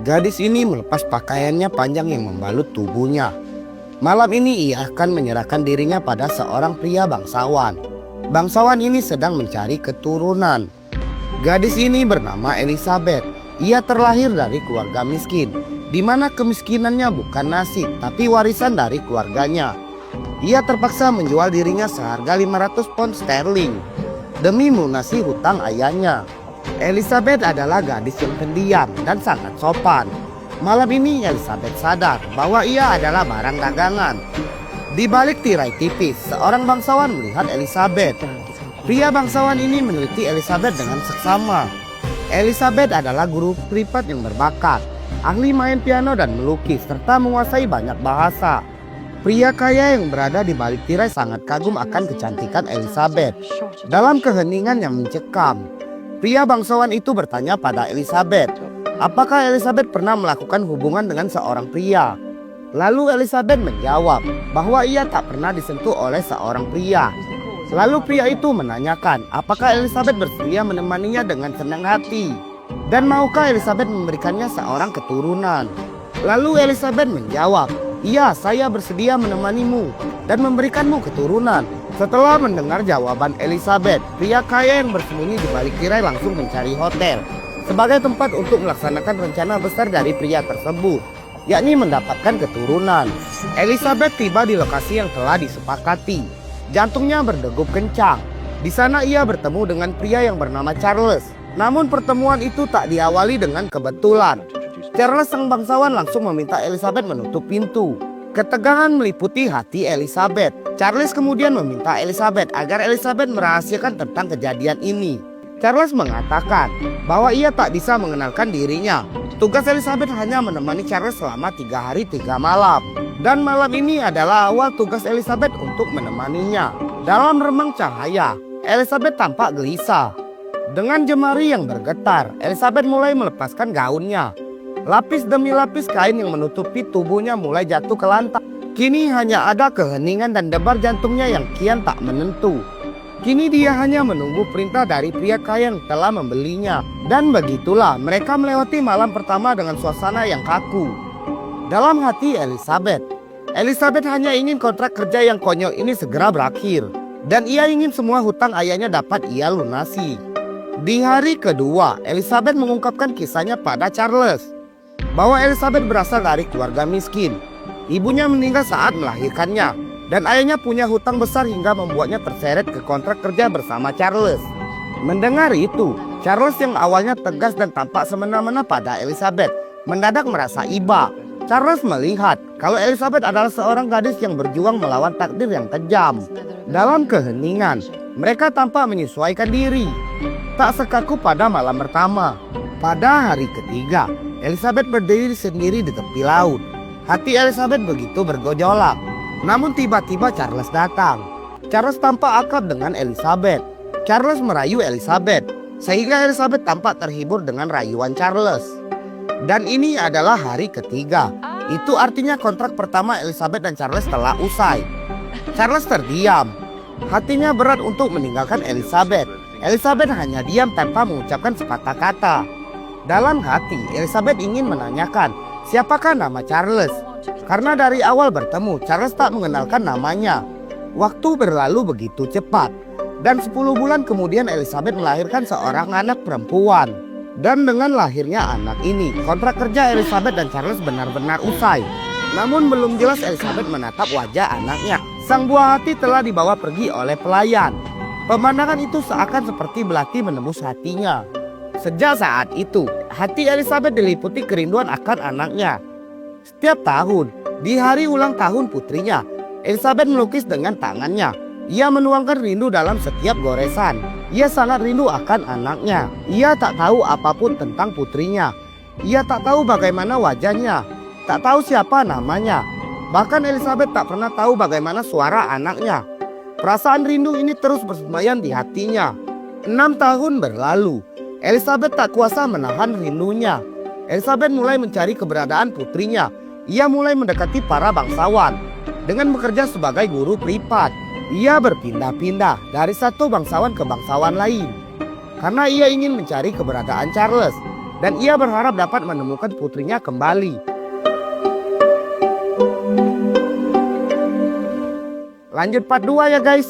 Gadis ini melepas pakaiannya panjang yang membalut tubuhnya. Malam ini ia akan menyerahkan dirinya pada seorang pria bangsawan. Bangsawan ini sedang mencari keturunan. Gadis ini bernama Elizabeth. Ia terlahir dari keluarga miskin, di mana kemiskinannya bukan nasib, tapi warisan dari keluarganya. Ia terpaksa menjual dirinya seharga 500 pound sterling demi melunasi hutang ayahnya. Elizabeth adalah gadis yang pendiam dan sangat sopan. Malam ini Elizabeth sadar bahwa ia adalah barang dagangan. Di balik tirai tipis, seorang bangsawan melihat Elizabeth. Pria bangsawan ini meneliti Elizabeth dengan seksama. Elizabeth adalah guru privat yang berbakat, ahli main piano dan melukis, serta menguasai banyak bahasa. Pria kaya yang berada di balik tirai sangat kagum akan kecantikan Elizabeth. Dalam keheningan yang mencekam, pria bangsawan itu bertanya pada Elizabeth, apakah Elizabeth pernah melakukan hubungan dengan seorang pria? Lalu Elizabeth menjawab bahwa ia tak pernah disentuh oleh seorang pria. Lalu pria itu menanyakan apakah Elizabeth bersedia menemaninya dengan senang hati, dan maukah Elizabeth memberikannya seorang keturunan. Lalu Elizabeth menjawab, iya, saya bersedia menemanimu dan memberikanmu keturunan. Setelah mendengar jawaban Elizabeth, pria kaya yang bersembunyi di balik tirai langsung mencari hotel sebagai tempat untuk melaksanakan rencana besar dari pria tersebut, yakni mendapatkan keturunan. Elizabeth tiba di lokasi yang telah disepakati. Jantungnya berdegup kencang. Di sana ia bertemu dengan pria yang bernama Charles. Namun pertemuan itu tak diawali dengan kebetulan. Charles sang bangsawan langsung meminta Elizabeth menutup pintu. Ketegangan meliputi hati Elizabeth. Charles kemudian meminta Elizabeth agar Elizabeth merahasiakan tentang kejadian ini. Charles mengatakan bahwa ia tak bisa mengenalkan dirinya. Tugas Elizabeth hanya menemani Charles selama 3 hari 3 malam. Dan malam ini adalah awal tugas Elizabeth untuk menemaninya. Dalam remang cahaya, Elizabeth tampak gelisah. Dengan jemari yang bergetar, Elizabeth mulai melepaskan gaunnya. Lapis demi lapis kain yang menutupi tubuhnya mulai jatuh ke lantai. Kini hanya ada keheningan dan debar jantungnya yang kian tak menentu. Kini dia hanya menunggu perintah dari pria kaya yang telah membelinya. Dan begitulah mereka melewati malam pertama dengan suasana yang kaku. Dalam hati Elizabeth hanya ingin kontrak kerja yang konyol ini segera berakhir. Dan ia ingin semua hutang ayahnya dapat ia lunasi. Di hari kedua, Elizabeth mengungkapkan kisahnya pada Charles. Bahwa Elizabeth berasal dari keluarga miskin. Ibunya meninggal saat melahirkannya. Dan ayahnya punya hutang besar hingga membuatnya terseret ke kontrak kerja bersama Charles. Mendengar itu, Charles yang awalnya tegas dan tampak semena-mena pada Elizabeth mendadak merasa iba. Charles melihat kalau Elizabeth adalah seorang gadis yang berjuang melawan takdir yang kejam. Dalam keheningan, mereka tampak menyesuaikan diri. Tak sekaku pada malam pertama. Pada hari ketiga, Elizabeth berdiri sendiri di tepi laut. Hati Elizabeth begitu bergejolak. Namun tiba-tiba Charles datang. Charles tampak akrab dengan Elizabeth. Charles merayu Elizabeth, sehingga Elizabeth tampak terhibur dengan rayuan Charles. Dan ini adalah hari ketiga. Itu artinya kontrak pertama Elizabeth dan Charles telah usai. Charles terdiam. Hatinya berat untuk meninggalkan Elizabeth. Elizabeth hanya diam tanpa mengucapkan sepatah kata. Dalam hati, Elizabeth ingin menanyakan siapakah nama Charles. Karena dari awal bertemu, Charles tak mengenalkan namanya. Waktu berlalu begitu cepat. Dan 10 bulan kemudian Elizabeth melahirkan seorang anak perempuan. Dan dengan lahirnya anak ini, kontrak kerja Elizabeth dan Charles benar-benar usai. Namun belum jelas Elizabeth menatap wajah anaknya. Sang buah hati telah dibawa pergi oleh pelayan. Pemandangan itu seakan seperti belati menembus hatinya. Sejak saat itu, hati Elizabeth diliputi kerinduan akan anaknya. Setiap tahun, di hari ulang tahun putrinya, Elizabeth melukis dengan tangannya. Ia menuangkan rindu dalam setiap goresan. Ia sangat rindu akan anaknya. Ia tak tahu apapun tentang putrinya. Ia tak tahu bagaimana wajahnya, tak tahu siapa namanya. Bahkan Elizabeth tak pernah tahu bagaimana suara anaknya. Perasaan rindu ini terus bersemayam di hatinya. 6 tahun berlalu. Elizabeth tak kuasa menahan rindunya. Elizabeth mulai mencari keberadaan putrinya. Ia mulai mendekati para bangsawan dengan bekerja sebagai guru privat. Ia berpindah-pindah dari satu bangsawan ke bangsawan lain karena ia ingin mencari keberadaan Charles. dan ia berharap dapat menemukan putrinya kembali. Lanjut part 2 ya guys.